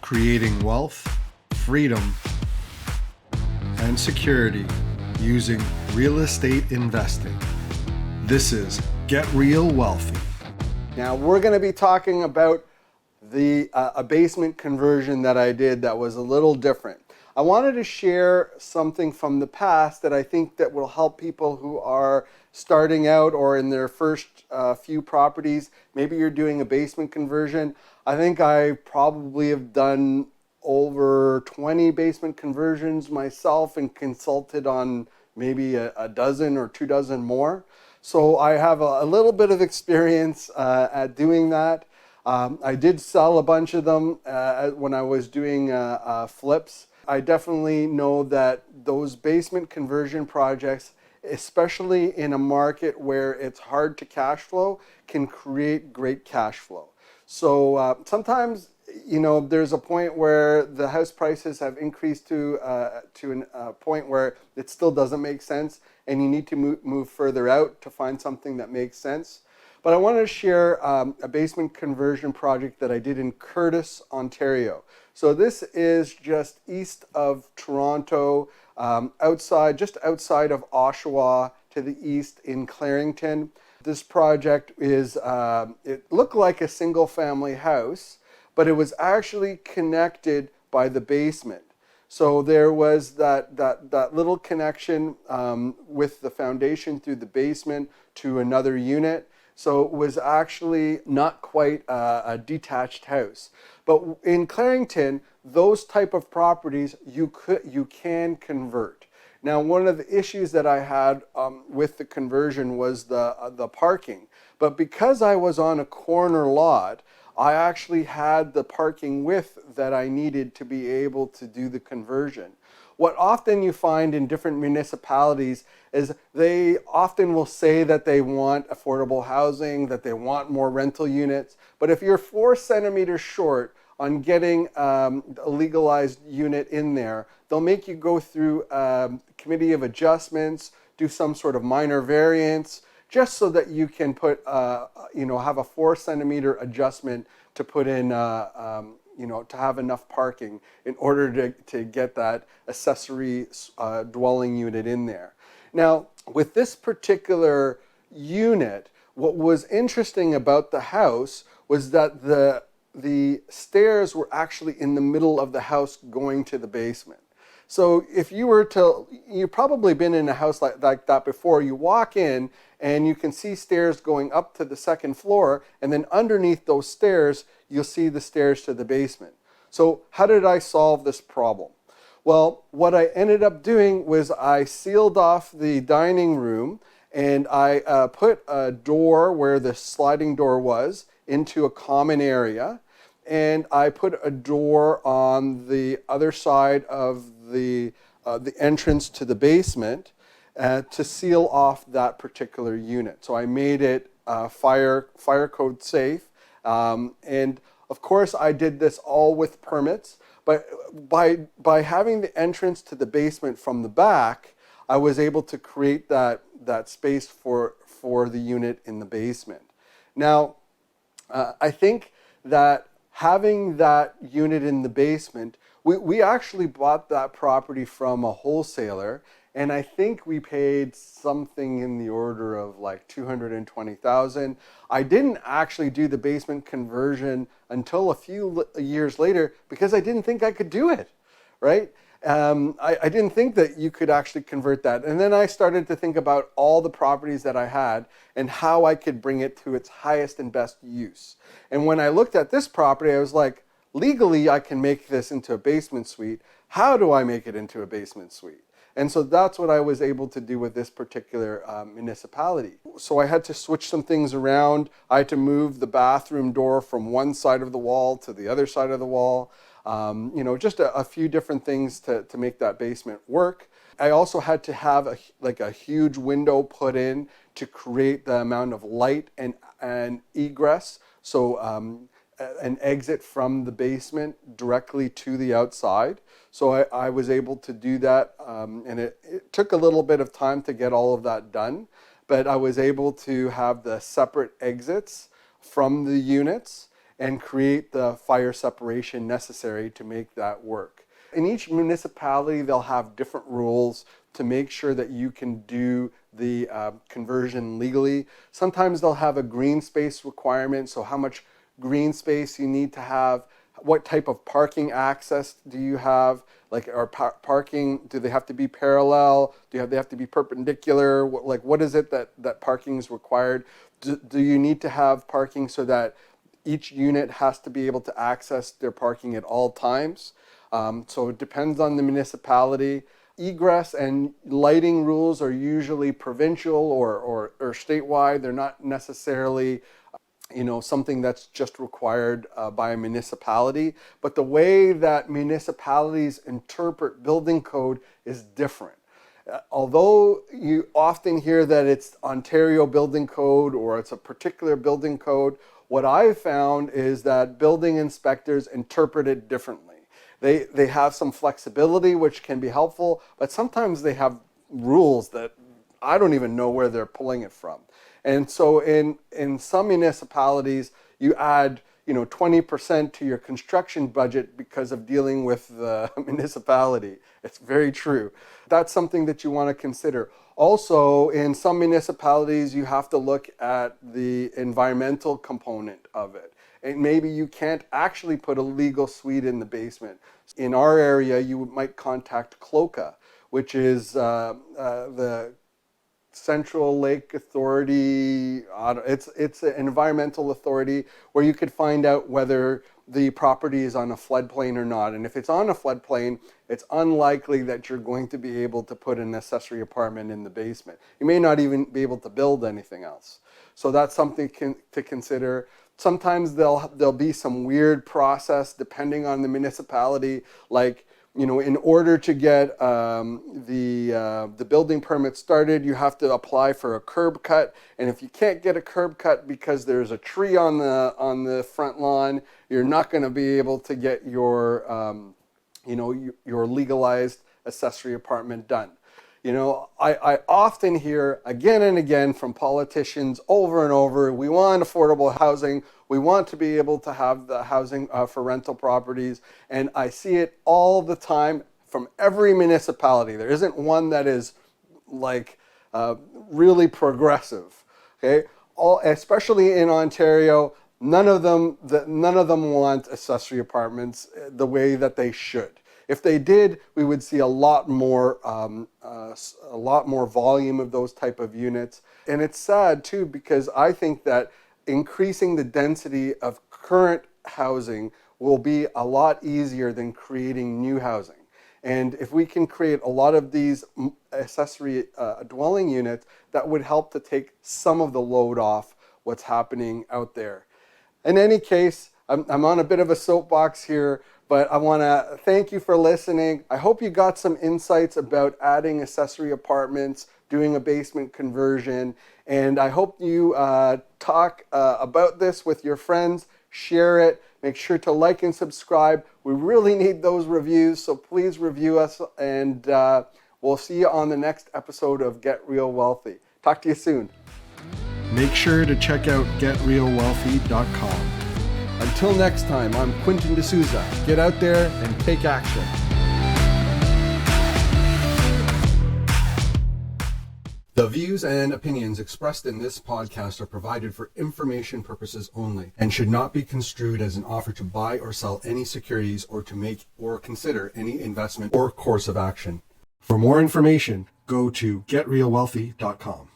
creating wealth, freedom, and security using real estate investing. This is Get Real Wealthy. Now we're going to be talking about a basement conversion that I did that was a little different. I wanted to share something from the past that I think that will help people who are starting out or in their first few properties. Maybe you're doing a basement conversion. I think I probably have done over 20 basement conversions myself and consulted on maybe a dozen or 2 dozen more. So I have a little bit of experience at doing that. I did sell a bunch of them when I was doing flips. I definitely know that those basement conversion projects, especially in a market where it's hard to cash flow, can create great cash flow. So sometimes, you know, there's a point where the house prices have increased to a point where it still doesn't make sense, and you need to move further out to find something that makes sense. But I wanted to share a basement conversion project that I did in Courtice, Ontario. So this is just east of Toronto, just outside of Oshawa to the east in Clarington. This project is, it looked like a single family house, but it was actually connected by the basement. So there was that little connection with the foundation through the basement to another unit. So it was actually not quite a detached house. But in Clarington, those type of properties you can convert. Now, one of the issues that I had with the conversion was the parking. But because I was on a corner lot, I actually had the parking width that I needed to be able to do the conversion. What often you find in different municipalities is they often will say that they want affordable housing, that they want more rental units. But if you're 4 centimeters short on getting a legalized unit in there, they'll make you go through a committee of adjustments, do some sort of minor variance, just so that you can put, have a 4 centimeter adjustment to put in, to have enough parking in order to get that accessory dwelling unit in there. Now, with this particular unit, what was interesting about the house was that the stairs were actually in the middle of the house going to the basement. So if you've probably been in a house like that before. You walk in and you can see stairs going up to the second floor, and then underneath those stairs, you'll see the stairs to the basement. So how did I solve this problem? Well, what I ended up doing was I sealed off the dining room, and I put a door where the sliding door was into a common area, and I put a door on the other side of the entrance to the basement to seal off that particular unit. So I made it fire code safe, and of course I did this all with permits. But by having the entrance to the basement from the back, I was able to create that space for the unit in the basement. Now, I think that having that unit in the basement, we actually bought that property from a wholesaler, and I think we paid something in the order of like $220,000. I didn't actually do the basement conversion until a few years later because I didn't think I could do it, right? I didn't think that you could actually convert that. And then I started to think about all the properties that I had and how I could bring it to its highest and best use. And when I looked at this property, I was like, legally, I can make this into a basement suite. How do I make it into a basement suite? And so that's what I was able to do with this particular municipality. So I had to switch some things around. I had to move the bathroom door from one side of the wall to the other side of the wall. Just a few different things to make that basement work. I also had to have a huge window put in to create the amount of light and egress. So an exit from the basement directly to the outside. So I was able to do that, and it took a little bit of time to get all of that done, but I was able to have the separate exits from the units and create the fire separation necessary to make that work. In each municipality, they'll have different rules to make sure that you can do the conversion legally. Sometimes they'll have a green space requirement, so how much green space you need to have, what type of parking access do you have, like are parking, do they have to be parallel, they have to be perpendicular, what is it that parking is required? Do you need to have parking so that each unit has to be able to access their parking at all times? So it depends on the municipality. Egress and lighting rules are usually provincial or statewide. They're not necessarily something that's just required by a municipality. But the way that municipalities interpret building code is different. Although you often hear that it's Ontario building code or it's a particular building code, what I've found is that building inspectors interpret it differently. They have some flexibility, which can be helpful, but sometimes they have rules that I don't even know where they're pulling it from. And so in some municipalities, you add 20% to your construction budget because of dealing with the municipality. It's very true. That's something that you want to consider. Also, in some municipalities, you have to look at the environmental component of it. And maybe you can't actually put a legal suite in the basement. In our area, you might contact CLOCA, which is the Central Lake Authority. It's an environmental authority where you could find out whether the property is on a floodplain or not. And if it's on a floodplain, it's unlikely that you're going to be able to put an accessory apartment in the basement. You may not even be able to build anything else. So that's something to consider. Sometimes there'll be some weird process depending on the municipality, like in order to get the building permit started, you have to apply for a curb cut. And if you can't get a curb cut because there's a tree on the front lawn, you're not going to be able to get your legalized accessory apartment done. I often hear again and again from politicians over and over, we want affordable housing. We want to be able to have the housing for rental properties. And I see it all the time from every municipality. There isn't one that is really progressive. Okay, especially in Ontario, none of them want accessory apartments the way that they should. If they did, we would see a lot more volume of those type of units. And it's sad too, because I think that increasing the density of current housing will be a lot easier than creating new housing. And if we can create a lot of these accessory dwelling units, that would help to take some of the load off what's happening out there. In any case, I'm on a bit of a soapbox here, but I want to thank you for listening. I hope you got some insights about adding accessory apartments, doing a basement conversion, and I hope you talk about this with your friends, share it, make sure to like and subscribe. We really need those reviews, so please review us, and we'll see you on the next episode of Get Real Wealthy. Talk to you soon. Make sure to check out getrealwealthy.com. Until next time, I'm Quentin D'Souza. Get out there and take action. The views and opinions expressed in this podcast are provided for information purposes only and should not be construed as an offer to buy or sell any securities or to make or consider any investment or course of action. For more information, go to getrealwealthy.com.